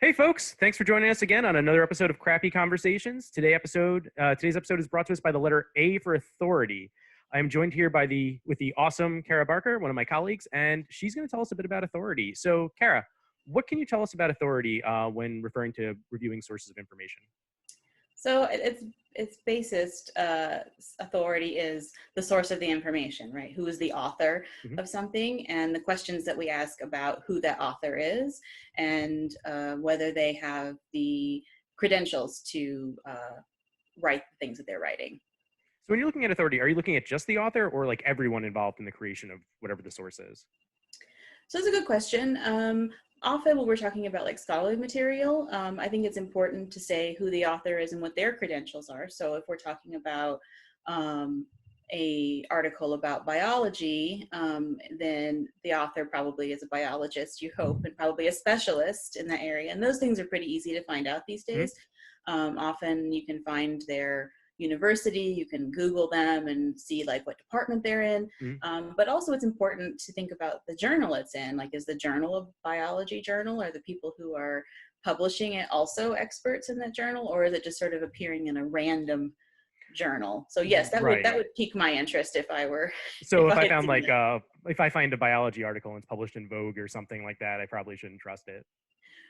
Hey folks, thanks for joining us again on another episode of CRAAPy Conversations. Today's episode is brought to us by the letter A for authority. I am joined here with the awesome Cara Barker, one of my colleagues, and she's going to tell us a bit about authority. So, Cara, what can you tell us about authority when referring to reviewing sources of information? So its basest authority is the source of the information, right? Who is the author of something, and the questions that we ask about who that author is, and whether they have the credentials to write the things that they're writing. So when you're looking at authority, are you looking at just the author or like everyone involved in the creation of whatever the source is? So that's a good question. Often when we're talking about like scholarly material, I think it's important to say who the author is and what their credentials are. So if we're talking about a article about biology, then the author probably is a biologist, you hope, and probably a specialist in that area. And those things are pretty easy to find out these days. Often you can find their university, you can Google them and see like what department they're in. But also it's important to think about the journal it's in. Like, is the journal a biology journal? Are the people who are publishing it also experts in that journal? Or is it just sort of appearing in a random journal? So yes, that would pique my interest if I were. So if I found like if I find a biology article and it's published in Vogue or something like that, I probably shouldn't trust it.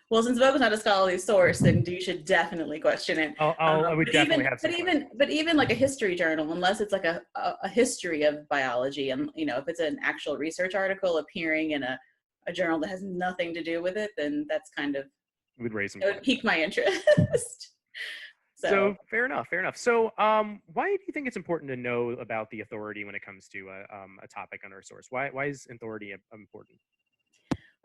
Well, since Vogue is not a scholarly source, then you should definitely question it. I would definitely have some. But even like a history journal, unless it's like a history of biology, and if it's an actual research article appearing in a journal that has nothing to do with it, then that's kind of it would pique my interest. So fair enough. So why do you think it's important to know about the authority when it comes to a topic on our source? Why is authority important?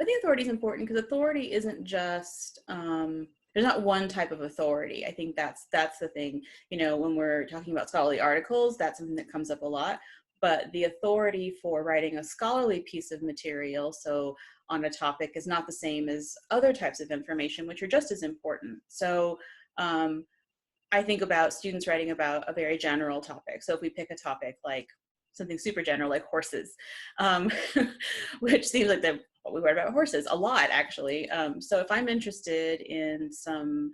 I think authority is important because authority isn't just, there's not one type of authority. I think that's the thing. When we're talking about scholarly articles, that's something that comes up a lot. But the authority for writing a scholarly piece of material, so on a topic, is not the same as other types of information, which are just as important. So I think about students writing about a very general topic. So if we pick a topic like something super general like horses, which seems like we write about horses a lot, actually. So if I'm interested in some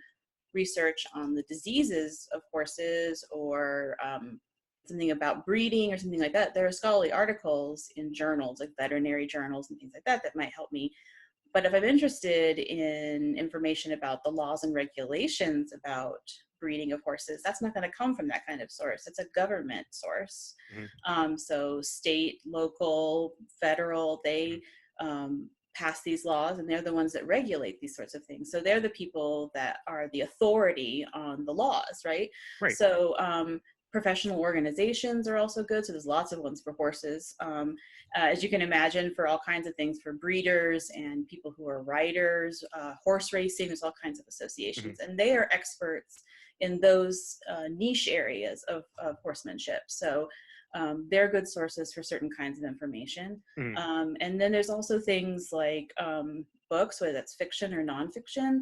research on the diseases of horses, or something about breeding or something like that, there are scholarly articles in journals, like veterinary journals and things like that, that might help me. But if I'm interested in information about the laws and regulations about breeding of horses, that's not going to come from that kind of source. It's a government source. So state, local, federal, they pass these laws, and they're the ones that regulate these sorts of things. So they're the people that are the authority on the laws, right? So professional organizations are also good. So there's lots of ones for horses. As you can imagine, for all kinds of things, for breeders and people who are riders, horse racing, there's all kinds of associations, and they are experts in those niche areas of horsemanship. So they're good sources for certain kinds of information. And then there's also things like books, whether that's fiction or nonfiction.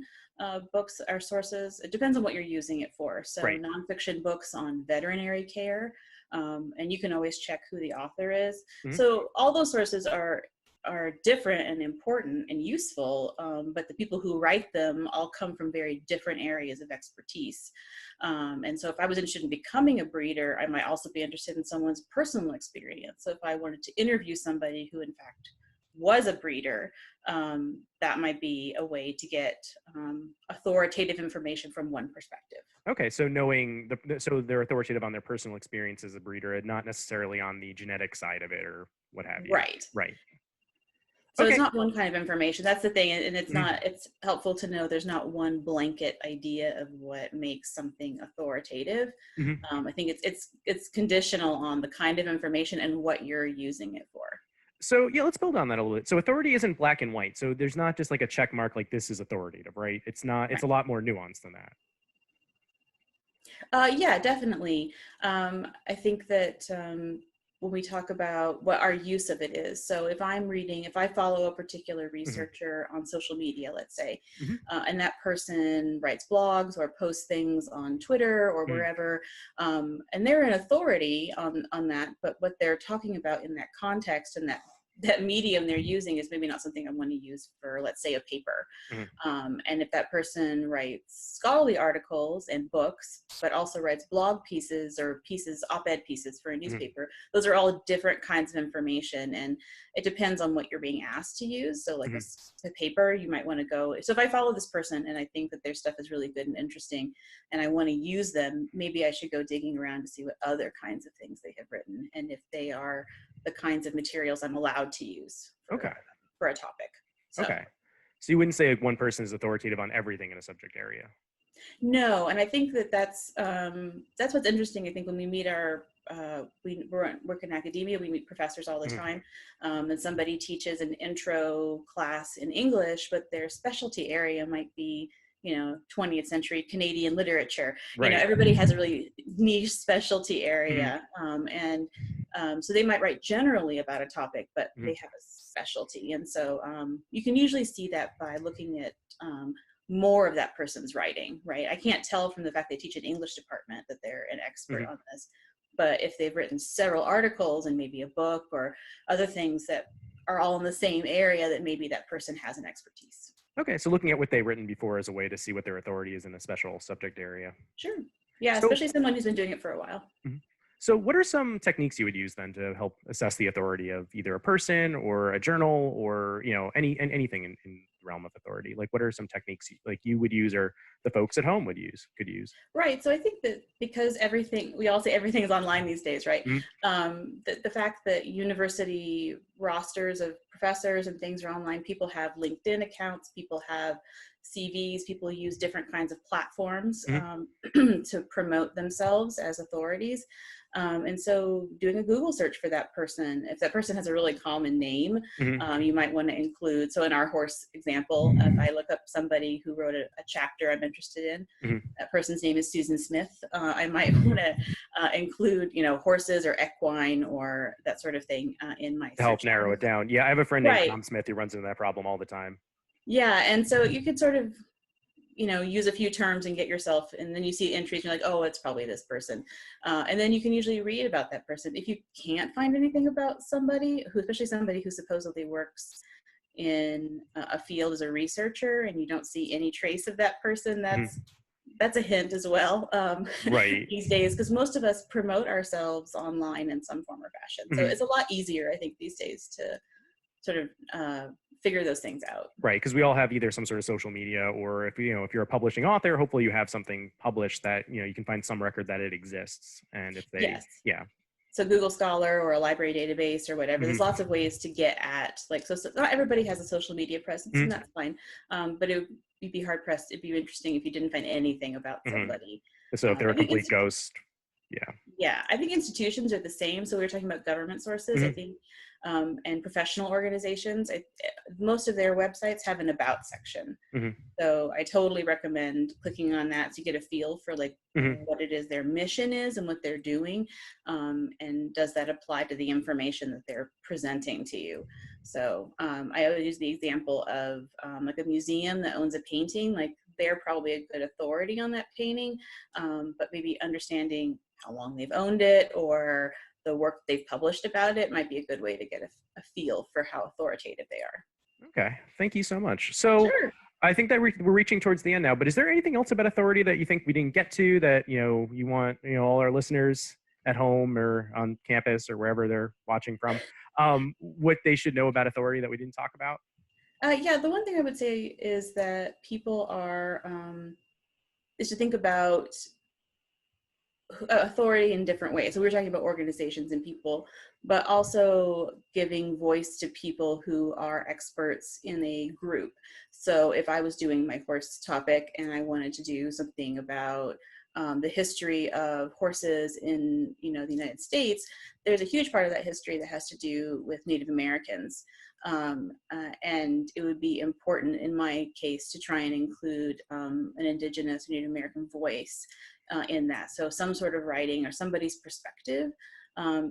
Books are sources. It depends on what you're using it for. So nonfiction books on veterinary care, and you can always check who the author is. So all those sources are different and important and useful, but the people who write them all come from very different areas of expertise. And so if I was interested in becoming a breeder, I might also be interested in someone's personal experience. So if I wanted to interview somebody who in fact was a breeder, that might be a way to get authoritative information from one perspective. Okay, so knowing so they're authoritative on their personal experience as a breeder, and not necessarily on the genetic side of it or what have you. Right. So it's not one kind of information. That's the thing, and it's not. It's helpful to know there's not one blanket idea of what makes something authoritative. I think it's conditional on the kind of information and what you're using it for. So yeah, let's build on that a little bit. So authority isn't black and white. So there's not just like a check mark like this is authoritative, right? It's not. It's a lot more nuanced than that. Yeah, definitely. I think that when we talk about what our use of it is. So if I follow a particular researcher on social media, let's say, and that person writes blogs or posts things on Twitter or wherever, and they're an authority on that, but what they're talking about in that context and that that medium they're using is maybe not something I want to use for, let's say, a paper. Mhm. And if that person writes scholarly articles and books, but also writes blog pieces or pieces, op-ed pieces for a newspaper, those are all different kinds of information. And it depends on what you're being asked to use. So like a paper, you might want to go. So if I follow this person and I think that their stuff is really good and interesting and I want to use them, maybe I should go digging around to see what other kinds of things they have written and if they are the kinds of materials I'm allowed to use for a topic. So. Okay. So you wouldn't say like one person is authoritative on everything in a subject area? No, and I think that that's what's interesting. I think when we meet we work in academia, we meet professors all the time, and somebody teaches an intro class in English, but their specialty area might be, 20th century Canadian literature. Right. Everybody has a really niche specialty area, and so they might write generally about a topic, but they have a specialty, and so you can usually see that by looking at more of that person's writing, right? I can't tell from the fact they teach an English department that they're an expert on this, but if they've written several articles and maybe a book or other things that are all in the same area, that maybe that person has an expertise. Okay, so looking at what they've written before as a way to see what their authority is in a special subject area. Sure. Yeah, especially someone who's been doing it for a while. So what are some techniques you would use then to help assess the authority of either a person or a journal or, anything in the realm of authority? Like what are some techniques like you would use or the folks at home could use? Right. So I think that because we all say everything is online these days, right? The fact that university rosters of professors and things are online, people have LinkedIn accounts, people have CVs, people use different kinds of platforms to promote themselves as authorities. And so doing a Google search for that person, if that person has a really common name, you might want to include, so in our horse example, if I look up somebody who wrote a chapter I'm interested in, that person's name is Susan Smith, I might want to include, horses or equine or that sort of thing in my search. To help narrow it down. Yeah, I have a friend named Tom Smith who runs into that problem all the time. Yeah, and so you could sort of, use a few terms and get yourself, and then you see entries, and you're like, oh, it's probably this person. And then you can usually read about that person. If you can't find anything about somebody, especially somebody who supposedly works in a field as a researcher, and you don't see any trace of that person, that's a hint as well these days, because most of us promote ourselves online in some form or fashion. So it's a lot easier, I think, these days to sort of figure those things out. Right, because we all have either some sort of social media, or if you're a publishing author, hopefully you have something published that you can find some record that it exists. And if they, so Google Scholar or a library database or whatever, there's lots of ways to get at, like, so not everybody has a social media presence, and that's fine. But you'd be hard pressed. It'd be interesting if you didn't find anything about somebody. So if they're a complete ghost. Yeah, I think institutions are the same. So we were talking about government sources, I think, and professional organizations. Most of their websites have an about section. So I totally recommend clicking on that to get a feel for like what it is their mission is and what they're doing. And does that apply to the information that they're presenting to you? So I always use the example of like a museum that owns a painting, like they're probably a good authority on that painting, but maybe understanding how long they've owned it or the work they've published about it might be a good way to get a feel for how authoritative they are. Okay, thank you so much. So I think that we're reaching towards the end now, but is there anything else about authority that you think we didn't get to that, you want, all our listeners at home or on campus or wherever they're watching from, what they should know about authority that we didn't talk about? Yeah, the one thing I would say is that people is to think about authority in different ways. So we were talking about organizations and people, but also giving voice to people who are experts in a group. So if I was doing my course topic and I wanted to do something about the history of horses in the United States, there's a huge part of that history that has to do with Native Americans. And it would be important in my case to try and include an Indigenous Native American voice in that. So some sort of writing or somebody's perspective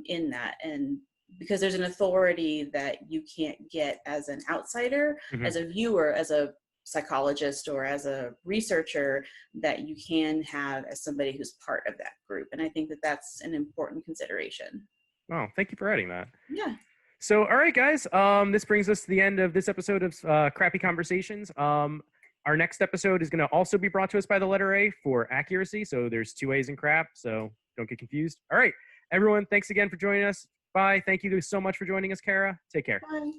in that. And because there's an authority that you can't get as an outsider, as a viewer, as a psychologist or as a researcher, that you can have as somebody who's part of that group. And I think that that's an important consideration. Oh, thank you for adding that. Yeah. So, all right, guys. This brings us to the end of this episode of Crappy Conversations. Our next episode is going to also be brought to us by the letter A for accuracy. So there's two A's in crap. So don't get confused. All right, everyone. Thanks again for joining us. Bye. Thank you so much for joining us, Cara. Take care. Bye.